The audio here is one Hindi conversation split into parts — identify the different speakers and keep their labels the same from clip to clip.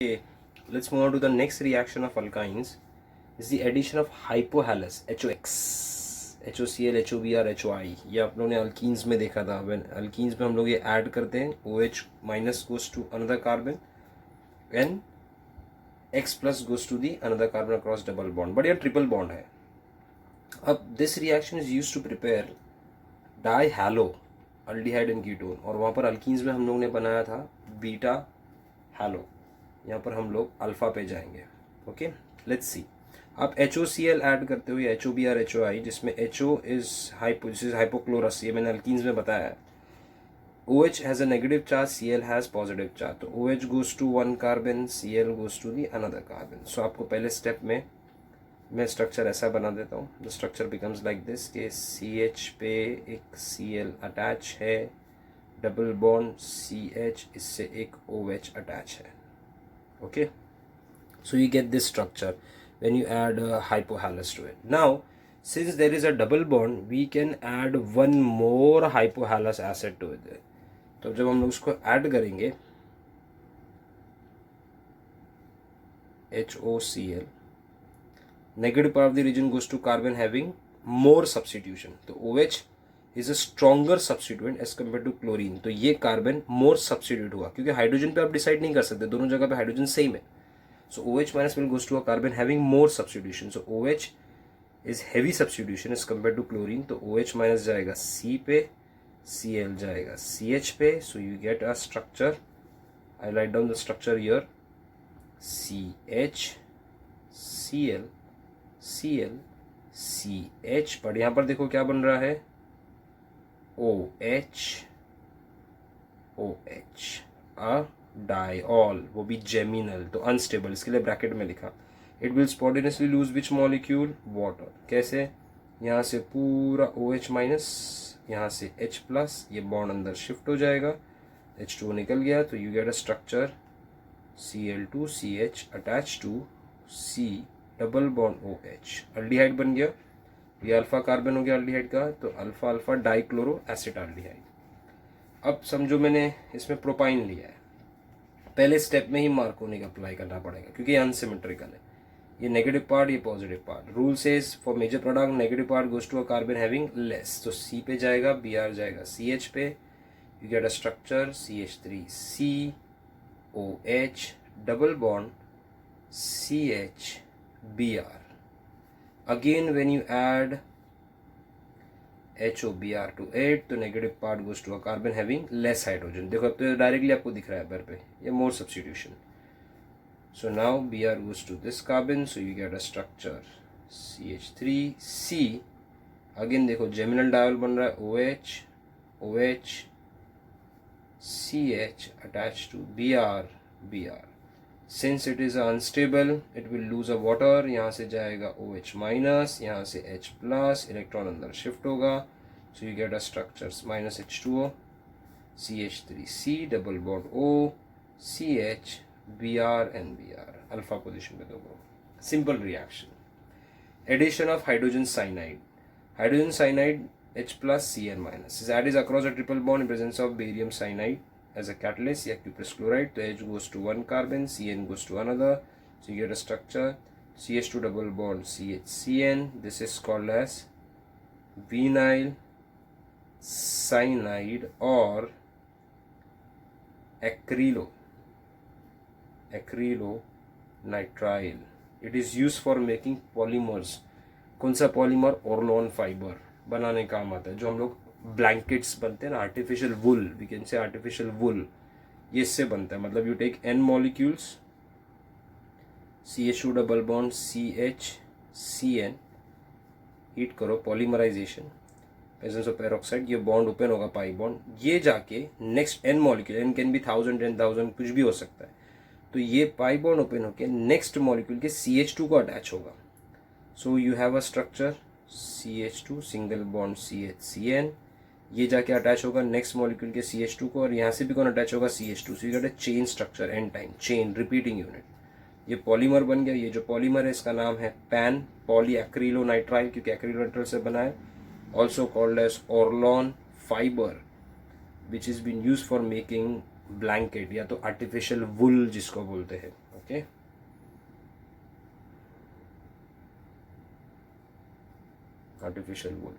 Speaker 1: Okay, let's move on to the next reaction of alkynes. Is the addition of hypohalous HOX, HOCl, HOBr, HOI. ये आप लोगों ने alkenes में देखा था. When alkenes में हम लोग ये ऐड करते हैं, OH minus goes to another carbon and X plus goes to the another carbon across double bond. But ये triple bond है. अब this reaction is used to prepare dihalo aldehyde and ketone. और वहाँ पर alkenes में हम लोग ने बनाया था बीटा हैलो. यहाँ पर हम लोग अल्फा पे जाएंगे. Okay, let's see. आप HOCl ऐड करते हो या HOBr, HOI, जिसमें HO इज हाइपोक्लोरस. ये मैंने अल्कीन्स में बताया है. OH has a negative charge, Cl has positive charge. तो OH goes to one carbon, Cl goes to the another carbon. So आपको पहले स्टेप में मैं स्ट्रक्चर ऐसा बना देता हूँ. The structure becomes like this के CH पे एक Cl अटैच है, डबल बॉन्ड CH, इससे एक OH अटैच है. Okay, so you get this structure when you add a hypohalous to it. Now, since there is a double bond, we can add one more hypohalous acid to it. तो जब हम लोग उसको ऐड करेंगे HOCl, negative part of the region goes to carbon having more substitution. तो OH is a stronger substituent as compared to chlorine. तो ये कार्बन more substitute हुआ, क्योंकि हाइड्रोजन पे आप डिसाइड नहीं कर सकते, दोनों जगह पे हाइड्रोजन सेम है. So OH minus will goes to a carbon having more substitution. So OH is heavy substitution as compared to chlorine. तो OH minus जाएगा C पे, Cl जाएगा CH पे. So you get a structure. I write down the structure here. CH, Cl, Cl, CH. पर यहाँ पर देखो क्या बन रहा है, OH, OH, a diol, वो भी जेमिनल, तो अनस्टेबल, इसके लिए ब्रैकेट में लिखा. It will spontaneously lose which molecule, water. कैसे, यहाँ से पूरा OH माइनस, यहाँ से H प्लस, ये बॉन्ड अंदर शिफ्ट हो जाएगा, H2 निकल गया. तो you get a structure Cl2CH attach to C double bond OH. Aldehyde बन गया. ये अल्फा कार्बन हो गया अल्डिहाइड का, तो अल्फा अल्फा डाइक्लोरो एसिटाल्डिहाइड. अब समझो मैंने इसमें प्रोपाइन लिया है. पहले स्टेप में ही मार्कोनी का अप्लाई करना पड़ेगा, क्योंकि ये अनसिमेट्रिकल है. ये नेगेटिव पार्ट, ये positive part. Rule says for major product negative part goes to a carbon having less. तो C पे जाएगा, Br जाएगा CH पे. You get a structure CH3C OH double bond CH Br. Again, when you add HOBr to it, तो negative part goes to a carbon having less hydrogen. देखो अब तो डायरेक्टली आपको दिख रहा है पर पे, ये more substitution. So now Br goes to this carbon, so you get a structure CH3C. Again देखो जेमिनल डायल बन रहा है, OH, OH, CH attach to Br, Br. Since it is unstable, it will lose a water. यहाँ से जाएगा OH माइनस, यहाँ से H प्लस, इलेक्ट्रॉन अंदर शिफ्ट होगा. So you get a structure minus H2O, CH3C double bond O, CH, Br and Br. Alpha position पे दोनों. Simple reaction. Addition of hydrogen cyanide. Hydrogen cyanide H plus Cl minus is added across a triple bond in presence of barium cyanide as a catalyst, या cuprous chloride. तो H goes to one carbon, Cn goes to another. So you get a structure CH2 double bond CHCN. This is called as vinyl cyanide or acrylonitrile. It is used for making polymers. कौन सा पॉलीमर, ओरलॉन फाइबर बनाने काम आता है. जो हम लोग ब्लैंकेट्स बनते हैं ना, artificial wool, we can say artificial wool, ये इससे बनता है. मतलब you take N molecules, CH2 double bond CHCN, heat करो, पॉलीमराइजेशन, प्रेजेंस ऑफ पेरोक्साइड, ये बॉन्ड ओपन होगा, पाई बॉन्ड. ये जाके next N molecule, N can be 1000, 10,000, कुछ भी हो सकता है. तो ये पाई बॉन्ड ओपन होके नेक्स्ट मॉलिक्यूल के CH2 को अटैच होगा. So you have a structure CH2 single bond CHCN. ये जाके अटैच होगा नेक्स्ट मॉलिक्यूल के CH2 को, और यहाँ से भी कौन अटैच होगा, CH2. So you get a chain structure, N time chain repeating unit. ये पॉलीमर बन गया. ये जो पॉलीमर है इसका नाम है पैन पॉली एक्रिलोनाइट्राइल, क्योंकि एक्रिलोनाइट्राइल से बना है. Also called as Orlon fibre, which is been use for making blanket या तो आर्टिफिशियल वुल जिसको बोलते हैं. Okay, artificial wool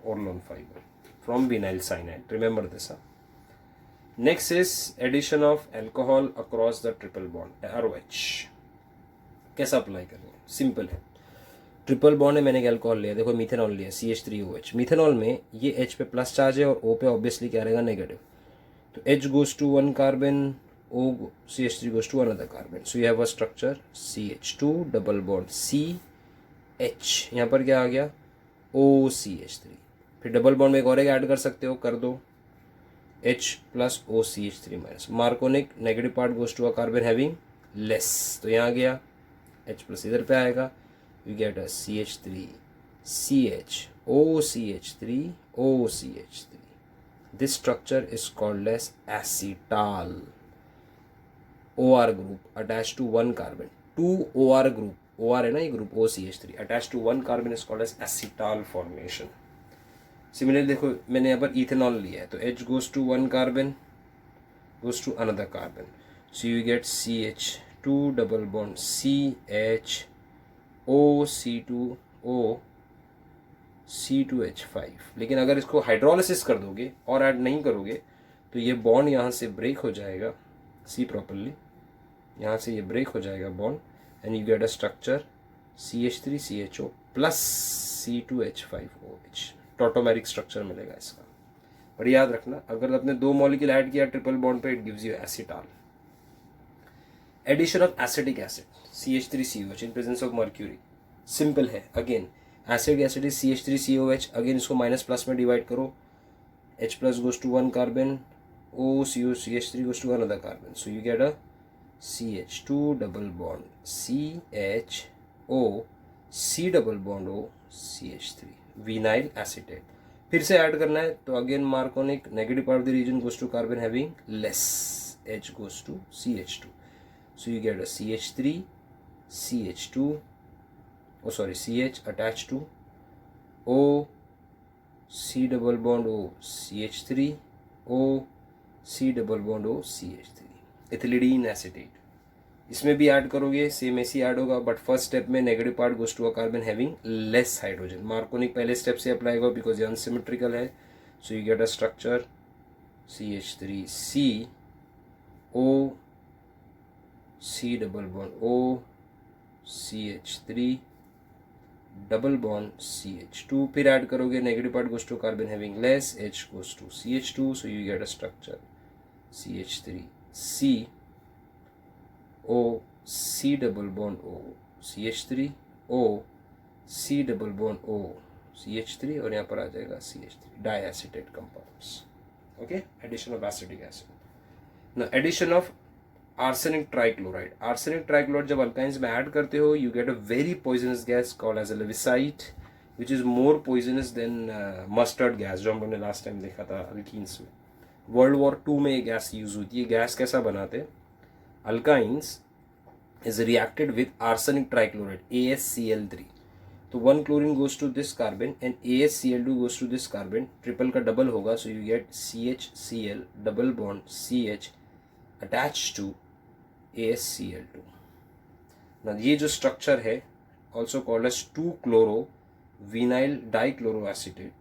Speaker 1: or lawn fiber from vinyl cyanide. Remember this. Next is addition of alcohol across the triple bond ROH. कैसा अप्लाई करेंगे? सिंपल है. ट्रिपल बॉन्ड है, मैंने एक अल्कोहल लिया, देखो मिथेनॉल लिया CH3OH. मिथेनॉल में ये H पे प्लस चार्ज है और O पे ऑब्वियसली क्या रहेगा? नेगेटिव. तो H goes to one carbon, CH3 goes to another carbon. So you have a structure CH2 double bond CH. यहाँ पर क्या आ गया? OCH3. फिर डबल बॉन्ड में एक और ऐड कर सकते हो, कर दो H plus OCH3 minus. Markovnikov negative part goes to a carbon having less, तो यहाँ आ गया H प्लस इधर पे आएगा. You get a CH3 CH OCH3 OCH3. This structure is called as acetal. OR group attached to one carbon. 2 OR group, OR है ना ये group OCH3 attached to one carbon is called as acetal formation. Similarly देखो मैंने यहाँ पर इथेनॉल लिया है, तो H goes to one carbon goes to another carbon, so you get CH2 double bond CH OC2O C2H5. लेकिन अगर इसको हाइड्रोलिसिस कर दोगे और ऐड नहीं करोगे तो ये बॉन्ड यहाँ से ब्रेक हो जाएगा. सी प्रॉपरली, यहाँ से ये ब्रेक हो जाएगा bond and you get a structure CH3CHO plus C2H5OH. Tautomeric structure मिलेगा इसका. पर याद रखना, अगर आपने 2 मॉलिक्यूल ऐड किया ट्रिपल बॉन्ड पे, it gives you acetal. Addition of acetic acid CH3COH in presence of mercury. Simple है. Again acid acid is CH3COH. Again इसको माइनस प्लस में डिवाइड करो. H plus goes to one carbon, CH3 goes to another carbon, so you get a CH2 double bond CHO C double bond O CH3 vinyl acetate. फिर से ऐड करना है तो again Markovnikov negative part of the reagent goes to carbon having less, H goes to CH2, so you get a CH3 CH2 CH attached to O C double bond O CH3 O C double bond O CH3. Ethylidene acetate. इसमें भी ऐड करोगे सेम ऐसी ऐड होगा, बट फर्स्ट स्टेप में negative part goes to a carbon having less hydrogen. Markovnikov पहले स्टेप से अप्लाई होगा बिकॉज ये अनसिमेट्रिकल है. So you get a structure CH3C O C double bond O CH3 double bond CH2. फिर ऐड करोगे negative part goes to carbon having less, H goes to CH2, so you get a structure CH3C O C double bond O CH3 O C double bond O CH3 और यहाँ पर आ जाएगा CH3 diacetate compounds. Okay, addition of acetic acid. Now addition of arsenic trichloride. Arsenic trichloride जब अल्काइंस में ऐड करते हो you get a very poisonous gas called as a lewisite which is more poisonous than mustard gas जो हम लोगों ने लास्ट टाइम देखा था अल्कीन्स में. वर्ल्ड वॉर 2 में ये गैस यूज हुई थी. ये गैस कैसा बनाते? Alkynes is reacted with arsenic trichloride ASCl3. तो 1 chlorine goes to this carbon and ASCl2 goes to this carbon. Triple का डबल होगा, so you get CHCl double bond CH attach to ASCl2. ना ये जो स्ट्रक्चर है also called as 2-chloro vinyl dichloroacetate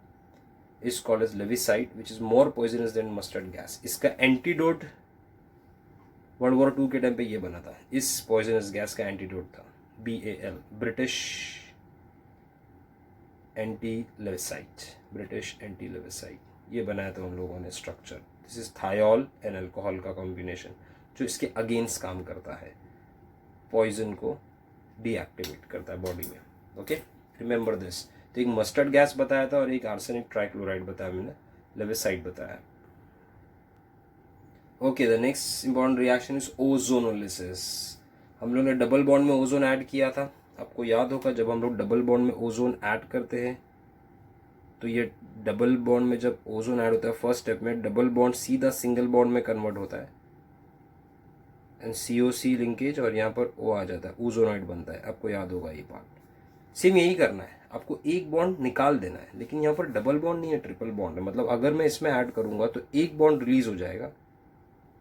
Speaker 1: is called as lewisite which is more poisonous than mustard gas. इसका एंटीडोट वर्ल्ड वॉर 2 के टाइम पे ये बना था. इस पॉइजनस गैस का एंटीडोट था BAL, ब्रिटिश एंटी लेविसाइट. ये बनाया था उन लोगों ने structure. This is thiol and alcohol का कॉम्बिनेशन जो इसके अगेंस्ट काम करता है, पॉइजन को डीएक्टिवेट करता है बॉडी में. Okay, remember this. तो एक मस्टर्ड गैस बताया था और एक आर्सेनिक ट्राइक्लोराइड बताया मैंने, लेविसाइट बताया. Okay, the next important reaction is ozonolysis. हम लोग ने डबल बॉन्ड में ओजोन ऐड किया था. आपको याद होगा जब हम लोग डबल बॉन्ड में ओजोन ऐड करते हैं तो ये डबल बॉन्ड में जब ओजोन ऐड होता है फर्स्ट स्टेप में डबल बॉन्ड सीधा सिंगल बॉन्ड में कन्वर्ट होता है एंड COC लिंकेज और यहाँ पर O आ जाता है, ओजोनाइड बनता है. आपको याद होगा ये पार्ट. सेम यही करना है, आपको एक बॉन्ड निकाल देना है. लेकिन यहाँ पर डबल बॉन्ड नहीं है, ट्रिपल बॉन्ड है. मतलब अगर मैं इसमें ऐड करूँगा तो एक बॉन्ड रिलीज हो जाएगा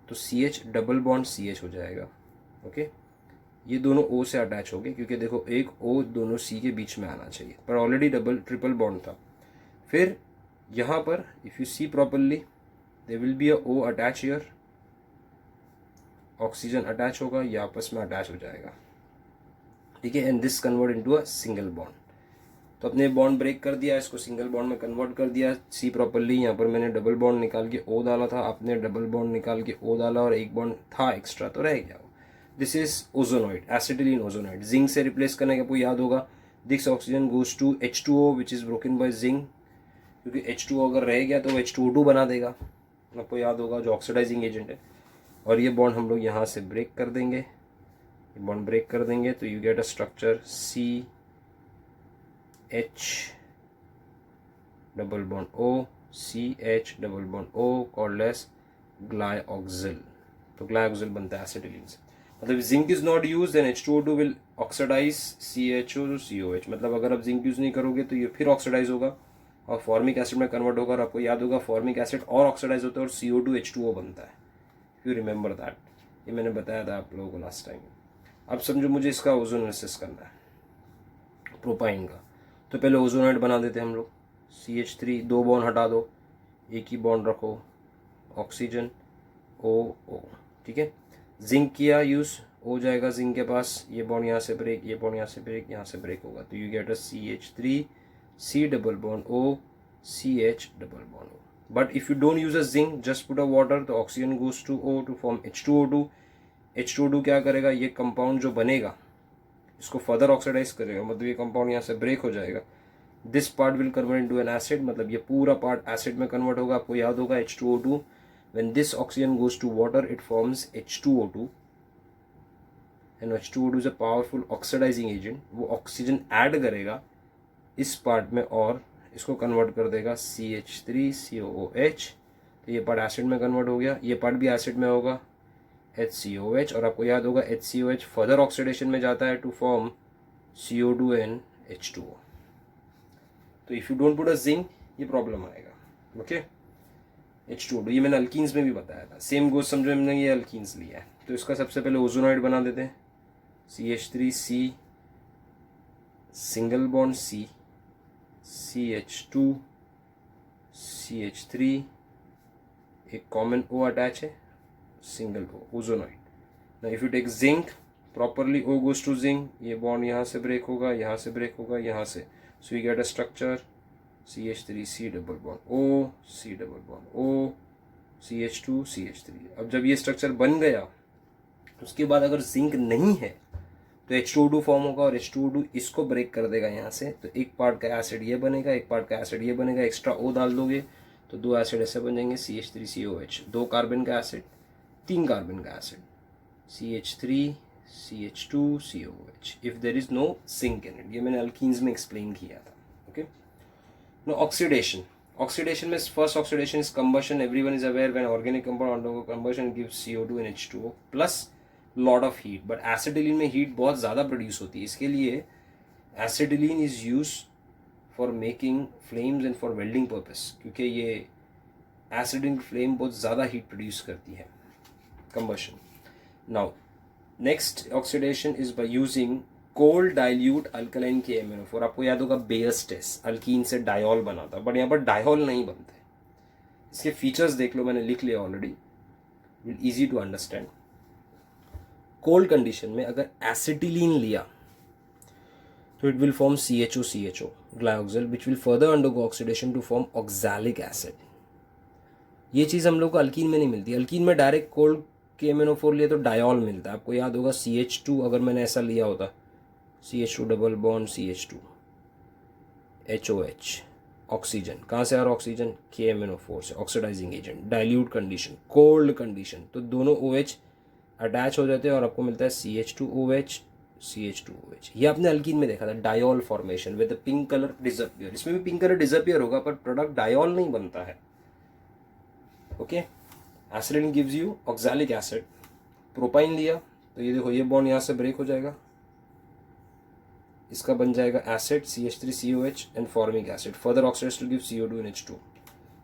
Speaker 1: तो CH डबल बॉन्ड CH हो जाएगा। ओके, ये दोनों O से अटैच हो गए क्योंकि देखो एक O दोनों C के बीच में आना चाहिए, पर ऑलरेडी डबल ट्रिपल बॉन्ड था। फिर यहाँ पर if you see properly there will be a O attach here, oxygen attach होगा, ये आपस में अटैच हो जाएगा, ठीक है, and this convert into a single bond. तो अपने बॉन्ड ब्रेक कर दिया, इसको सिंगल बॉन्ड में कन्वर्ट कर दिया। सी प्रॉपरली यहाँ पर मैंने डबल बॉन्ड निकाल के O डाला था, आपने डबल बॉन्ड निकाल के O डाला और एक बॉन्ड था एक्स्ट्रा तो रह गया। This is ozonide, acetylene ozonide. Zinc से रिप्लेस करने का आपको याद होगा, this oxygen goes to H2O which is broken by zinc, क्योंकि H2O अगर रह गया तो वो H2O2 बना देगा, आपको याद होगा, जो ऑक्सीडाइजिंग एजेंट है। और ये बॉन्ड हम लोग यहाँ से ब्रेक कर देंगे, ये बॉन्ड ब्रेक कर देंगे तो you get a structure CH double bond O, CH double bond O called as glyoxal. तो ग्लाइऑक्सिल बनता है एसिटिलीन से। मतलब zinc is not use then H2O2 will oxidise CHO to COH। मतलब अगर आप जिंक यूज नहीं करोगे तो ये फिर ऑक्सीडाइज होगा और फॉर्मिक एसिड में कन्वर्ट होगा। और आपको याद होगा फॉर्मिक एसिड और ऑक्सीडाइज होता है और CO2 H2O बनता है, यू रिमेंबर दैट, ये मैंने बताया था आप लोगों को लास्ट टाइम। अब समझो मुझे इसका ओजोन एनालिसिस करना है प्रोपाइन का, तो पहले ओजोनाइड बना देते हैं हम लोग। CH3 दो बॉन्ड हटा दो, एक ही बॉन्ड रखो, ऑक्सीजन OO, ठीक है। जिंक किया यूज, हो जाएगा जिंक के पास, ये बॉन्ड यहाँ से ब्रेक, ये बॉन्ड यहाँ से ब्रेक, यहाँ से ब्रेक होगा, तो you get a CH3 C double bond O CH double bond O। But if you don't use a zinc, just put a water, तो oxygen goes to O two form H2O2। H2O2 क्या करेगा, ये कंपाउंड जो बनेगा इसको फर्दर ऑक्सीडाइज करेगा, मतलब ये कंपाउंड यहाँ से ब्रेक हो जाएगा। This part will convert into an acid, मतलब ये पूरा पार्ट एसिड में कन्वर्ट होगा। आपको याद होगा H2O2, when this oxygen goes to water it forms H2O2 and H2O2 is a powerful oxidizing agent। वो ऑक्सीजन ऐड करेगा इस पार्ट में और इसको कन्वर्ट कर देगा CH3COOH। तो ये पार्ट एसिड में कन्वर्ट हो गया, ये पार्ट भी एसिड में होगा HCOH। और आपको याद होगा HCOH फर्दर ऑक्सीडेशन में जाता है to form CO2 and H2O। तो if you don't put a zinc ये प्रॉब्लम आएगा। ओके, H2O2 ये मैंने अल्कीन्स में भी बताया था, सेम गोज समझो हमने ये अल्कीन्स लिया है। तो इसका सबसे पहले ओजोनाइड बना देते हैं, CH3C single bond C, CH2 CH3 एक कॉमन O अटैच है, single O, ozonide. Now if you take zinc properly, O goes to zinc, ये बॉन्ड यहाँ से ब्रेक होगा, यहाँ से ब्रेक होगा, यहाँ से, सो you get a structure CH3C double bond O C double bond O CH2 CH3। अब जब ये स्ट्रक्चर बन गया उसके बाद अगर जिंक नहीं है तो H2O2 फॉर्म होगा और H2O2 इसको ब्रेक कर देगा यहाँ से, तो एक पार्ट का एसिड ये बनेगा, एक पार्ट का एसिड ये बनेगा, एक्स्ट्रा O डाल दोगे तो दो एसिड ऐसे बन जाएंगे CH3COH, दो कार्बन का एसिड, तीन कार्बन का acid CH3 CH2 COH if there is no zinc in it. ये मैंने अल्कीन्स में एक्सप्लेन किया था। Okay, no oxidation. ऑक्सीडेशन में first oxidation is combustion. Everyone is aware when organic compound undergo combustion gives CO2 and H2O plus lot of heat. But acetylene में हीट बहुत ज़्यादा प्रोड्यूस होती है, इसके लिए acetylene is use for making flames and for welding purpose, क्योंकि ये एसिडिन फ्लेम बहुत ज़्यादा हीट प्रोड्यूस करती है, combustion. Now next oxidation is by using cold dilute alkaline KMnO4। आपको याद होगा बेयस टेस्ट अल्कीन से डायोल बना था, बट यहाँ पर डायोल नहीं बनता है। इसके फीचर्स देख लो, मैंने लिख लिया already, will easy to understand. Cold condition में अगर एसिटिलीन लिया तो it will form CHO glyoxal which will further undergo oxidation to form oxalic acid. ये चीज़ हम लोग को अल्कीन में नहीं मिलती। अल्कीन में डायरेक्ट कोल्ड KMnO4 लिया तो डायोल मिलता है। आपको याद होगा CH2 अगर मैंने ऐसा लिया होता, CH2 double bond CH2 HOH, oxygen कहाँ से आ रहा ऑक्सीजन, KMnO4 से, oxidizing agent, dilute condition, cold condition, तो दोनों OH अटैच हो जाते हैं और आपको मिलता है CH2OH CH2OH। ये आपने अल्कीन में देखा था, diol formation with pink colour disappear. इसमें भी पिंक कलर डिसअपियर होगा पर प्रोडक्ट डायोल नहीं बनता है। Okay, acetylene gives you oxalic acid. Propyne लिया तो ये देखो, ये बॉन्ड यहाँ से ब्रेक हो जाएगा, इसका बन जाएगा acid CH3COH and formic acid, further oxidize to give CO2 and H2।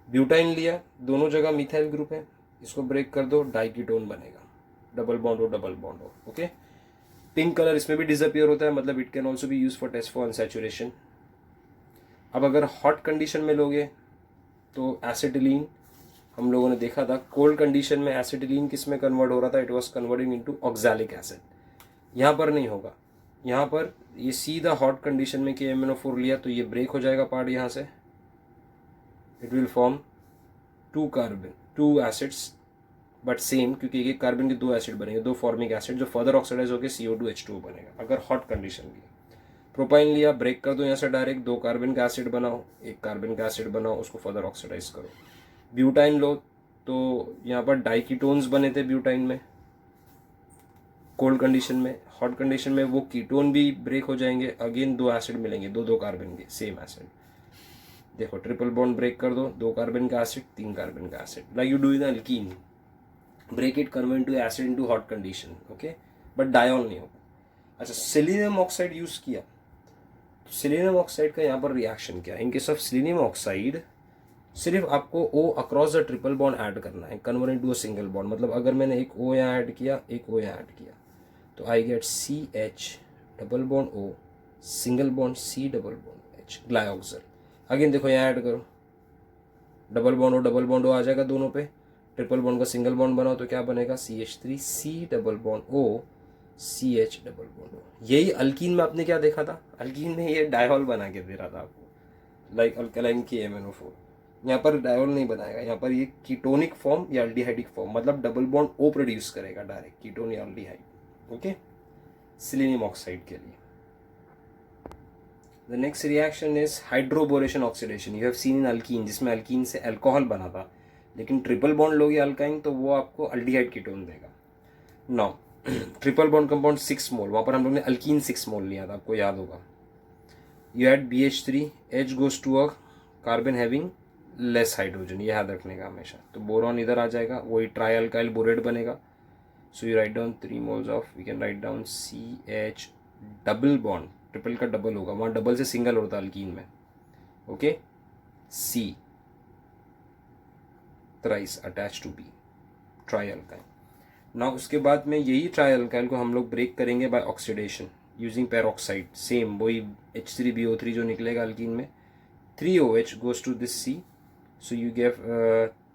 Speaker 1: Butyne लिया, दोनों जगह मिथाइल ग्रुप है, इसको ब्रेक कर दो, डाइकीटोन बनेगा, डबल बॉन्ड हो डबल बॉन्ड हो। ओके, पिंक कलर इसमें भी डिसअपियर होता है, मतलब it can also be use for test for unsaturation. अब अगर हॉट कंडीशन में लोगे तो एसिटिलीन हम लोगों ने देखा था, कोल्ड कंडीशन में एसिटिलीन किस में कन्वर्ट हो रहा था, it was converting into oxalic acid. यहाँ पर नहीं होगा, यहाँ पर ये सीधा हॉट कंडीशन में KMnO4 लिया तो ये ब्रेक हो जाएगा पार्ट यहाँ से, it will form two acids but same, क्योंकि एक कार्बन के दो एसिड बनेंगे, दो फॉर्मिक एसिड जो फर्दर ऑक्सीडाइज होकर CO2H2O बनेगा अगर हॉट कंडीशन की। प्रोपाइन लिया, ब्रेक कर दो यहाँ से डायरेक्ट, दो कार्बन का एसिड बनाओ, एक कार्बन का एसिड बनाओ, उसको फर्दर ऑक्सीडाइज करो। ब्यूटाइन लो तो यहाँ पर डाइकीटोन्स बने थे ब्यूटाइन में कोल्ड कंडीशन में। हॉट कंडीशन में वो कीटोन भी ब्रेक हो जाएंगे, अगेन दो एसिड मिलेंगे, दो कार्बन के सेम एसिड। देखो ट्रिपल बॉन्ड ब्रेक कर दो, दो कार्बन का एसिड, तीन कार्बन का acid, like you do in alkene, break it, convert to acid into hot condition. Okay, but diol नहीं होगा। अच्छा, सिलीनियम ऑक्साइड यूज किया, तो सिलीनियम ऑक्साइड का यहाँ पर रिएक्शन क्या है? In case of selenium oxide सिर्फ आपको O across the triple bond add करना है, convert into a single bond. मतलब अगर मैंने एक O यहाँ ऐड किया, एक O यहाँ ऐड किया, तो I get CH double bond O single bond C double bond H glyoxal. Again देखो यहाँ ऐड करो, डबल बॉन्ड O आ जाएगा दोनों पे, ट्रिपल बॉन्ड का सिंगल बॉन्ड बनाओ तो क्या बनेगा, CH3 C double bond O CH double bond O। यही अल्कीन में आपने क्या देखा था, अल्कीन में ये डायहॉल बना के दे रहा था आपको, लाइक अल्कलाइन KMnO4। यहाँ पर डायोल नहीं बनाएगा, यहाँ पर ये कीटोनिक फॉर्म या अल्डिहाइडिक फॉर्म, मतलब डबल बॉन्ड O प्रोड्यूस करेगा डायरेक्ट, कीटोन या अल्डिहाइड। ओके, सिलीनियम ऑक्साइड के लिए। The next reaction is hydroboration oxidation. You have seen in alkyne, जिसमें अल्कीन से अल्कोहल बना था, लेकिन ट्रिपल बॉन्ड लोगे अल्काइन तो वो आपको अल्डिहाइड कीटोन देगा। नाउ ट्रिपल बॉन्ड कंपाउंड 6 मोल, वहाँ पर हम लोग ने अल्कीन 6 मोल लिया था, आपको याद होगा। You add BH3, H goes to a carbon having less hydrogen, ये याद रखने का हमेशा। तो बोरॉन इधर आ जाएगा, वही ट्राई अल्काइल बोरेट बनेगा। So you write down 3 moles of, we can write down CH double bond, triple का डबल होगा, वहाँ डबल से सिंगल होता है अल्कीन में। Okay, C thrice attach to B trialkyl. ना उसके बाद में यही ट्राई अल्काइल को हम लोग ब्रेक करेंगे by oxidation using peroxide, same वही H3BO3 जो निकलेगा अल्कीन में, 3OH goes to this C, so you give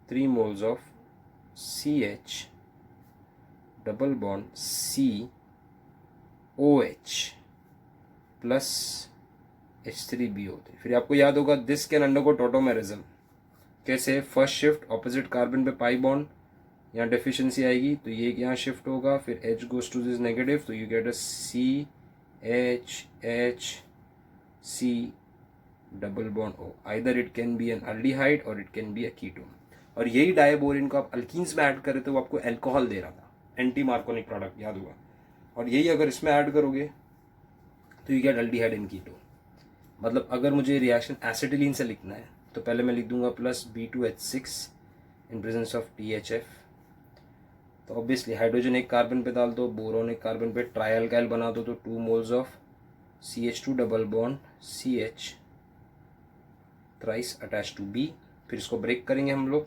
Speaker 1: 3 moles of CH double bond COH plus H3BO3। फिर आपको याद होगा दिस कैन अंडरगो टॉटोमेरिज्म। कैसे? फर्स्ट शिफ्ट ऑपोजिट कार्बन पे पाई बॉन्ड, यहाँ डेफिशिएंसी आएगी तो ये यहाँ शिफ्ट होगा, फिर H goes to this negative, तो you get a CHHC double bond O। Either it can be an aldehyde और it can be a ketone. और यही डायबोरिन को आप अल्कीन्स में ऐड करे तो वो आपको अल्कोहल दे रहा था, एंटी मार्कोनिक प्रोडक्ट, याद होगा। और यही अगर इसमें ऐड करोगे तो you gate aldehyde and ketone. मतलब अगर मुझे रिएक्शन एसिटिलीन से लिखना है तो पहले मैं लिख दूंगा plus B2H6 in presence of THF। तो ऑब्वियसली हाइड्रोजन एक कार्बन पे डाल दो, बोरोन एक कार्बन पे, ट्राई अल्काइल बना दो, तो 2 moles of CH2 double bond CH thrice attach to B। फिर इसको ब्रेक करेंगे हम लोग,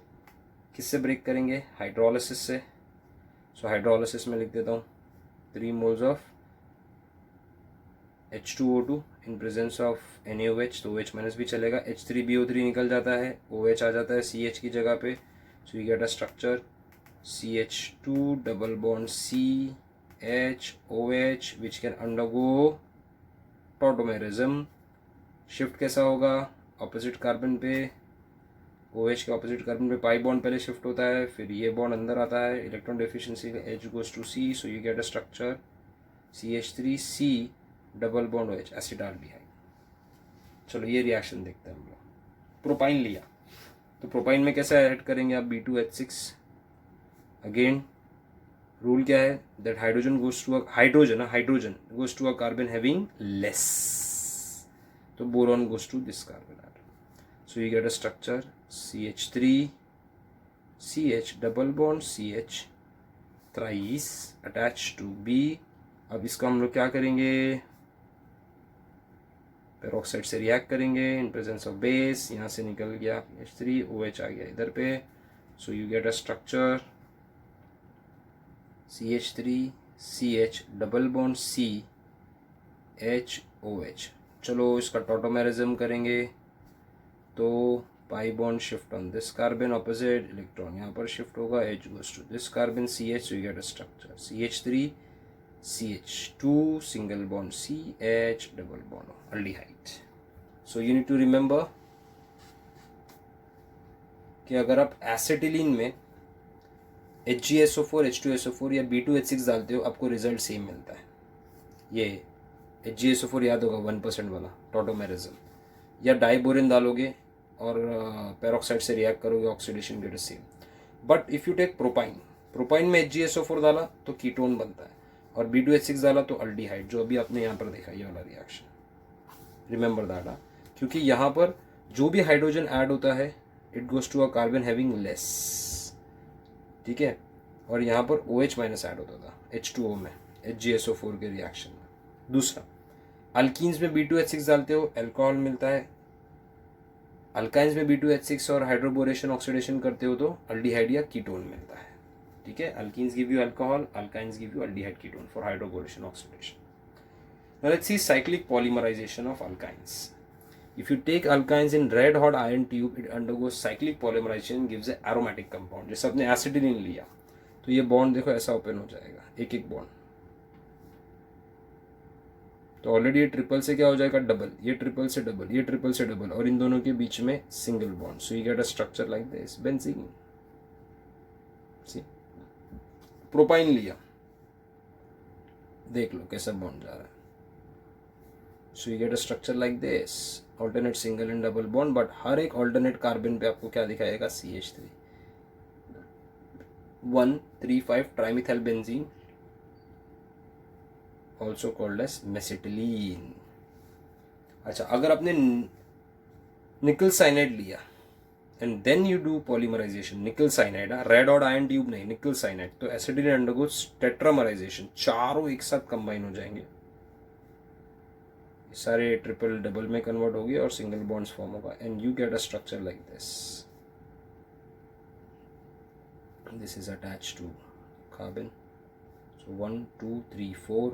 Speaker 1: किससे ब्रेक करेंगे? हाइड्रोलिसिस से। सो हाइड्रोलिसिस में लिख देता हूँ 3 moles of H2O2 in presence of NaOH, तो OH माइनस भी चलेगा, H3BO3 निकल जाता है, OH आ जाता है CH की जगह पे। So you get a structure CH2 double bond CHOH which can undergo tautomerism. Shift कैसा होगा? ऑपोजिट कार्बन पे, OH के ऑपोजिट कार्बन पे पाई बॉन्ड पहले शिफ्ट होता है, फिर ये बॉन्ड अंदर आता है, electron deficiency H goes to C, so you get a structure CH3C double bond OH acetaldehyde. चलो ये रिएक्शन देखते हैं हम लोग। प्रोपाइन लिया तो प्रोपाइन में कैसे ऐड करेंगे आप? B2H6। अगेन रूल क्या है? That hydrogen goes to a hydrogen goes to a carbon having less, तो boron goes to this carbon atom. So you get a structure CH3 CH double bond CH thrice attach to B। अब इसका हम लोग क्या करेंगे? पेरोक्साइड से रिएक्ट करेंगे इन प्रेजेंस ऑफ बेस, यहाँ से निकल गया H3, OH आ गया इधर पे। So you get a structure CH3 CH double bond CHOH। चलो इसका टॉटोमेरिज्म करेंगे तो pi bond shift on this carbon, opposite electron यहाँ पर शिफ्ट होगा, H goes to this carbon CH, so you get a structure CH3 CH2 single bond CH double bond aldehyde। So you need to remember कि अगर आप एसिटिलीन में HgSO4 H2SO4 या B2H6 डालते हो आपको रिजल्ट सेम मिलता है। ये HgSO4 याद होगा 1% वाला टॉटोमेरिज्म, या डाइबोरिन डालोगे और पेरोक्साइड से रिएक्ट करोगे, oxidation get same. But if you take propyne में HgSO4 डाला तो कीटोन बनता है, और B2H6 डाला तो अल्डिहाइड, जो अभी आपने यहाँ पर देखा ये वाला रिएक्शन। रिमेंबर दैट, क्योंकि यहाँ पर जो भी हाइड्रोजन ऐड होता है it goes to a carbon having less, ठीक है, और यहाँ पर OH माइनस ऐड होता था H2O में HgSO4 के रिएक्शन में। दूसरा, अल्कीन्स में B2H6 डालते हो एल्कोहल मिलता है, अल्काइंस में B2H6 और हाइड्रोबोरेशन ऑक्सीडेशन करते हो तो अल्डिहाइड या कीटोन मिलता है, ठीक है। Alkenes give you alcohol, alkynes give you aldehyde ketone for hydroboration oxidation. Now let's see cyclic polymerization of alkynes. If you take alkynes in red hot iron tube, it undergoes cyclic polymerization, gives a aromatic compound। जैसे आपने एसिटिलीन लिया तो ये बॉन्ड देखो ऐसा ओपन हो जाएगा, एक एक बॉन्ड, तो ऑलरेडी ये ट्रिपल से क्या हो जाएगा डबल, ये ट्रिपल से डबल, ये ट्रिपल से डबल, और इन दोनों के बीच में single bond, so you get a structure like this benzene. See propyne लिया, देख लो कैसा बॉन्ड जा रहा है, so you get a structure like this, alternate single and double bond, but हर एक ऑल्टरनेट कार्बन पे आपको क्या दिखाएगा CH3 1,3,5 trimethyl benzene, also called as mesitylene. अच्छा, अगर आपने निकल साइनाइड लिया and then you do polymerisation, nickel cyanide, red और आयरन ट्यूब नहीं, निकल साइनाइड, तो एसिटिलीन अंडरगोज टेट्रामराइजेशन, चारों एक साथ कंबाइन हो जाएंगे, सारे ट्रिपल डबल में कन्वर्ट होगी और सिंगल बॉन्ड्स फॉर्म होगा, and you get a structure like this. This is attached to carbon, so 1 2 3 4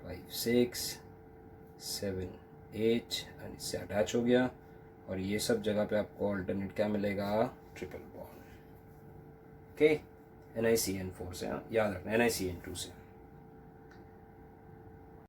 Speaker 1: 5 6 7 8 and इससे अटैच हो गया, और ये सब जगह पे आपको अल्टरनेट क्या मिलेगा, ट्रिपल बॉन्ड। ओके, NiCN4 से, याद रखना NiCN2 से।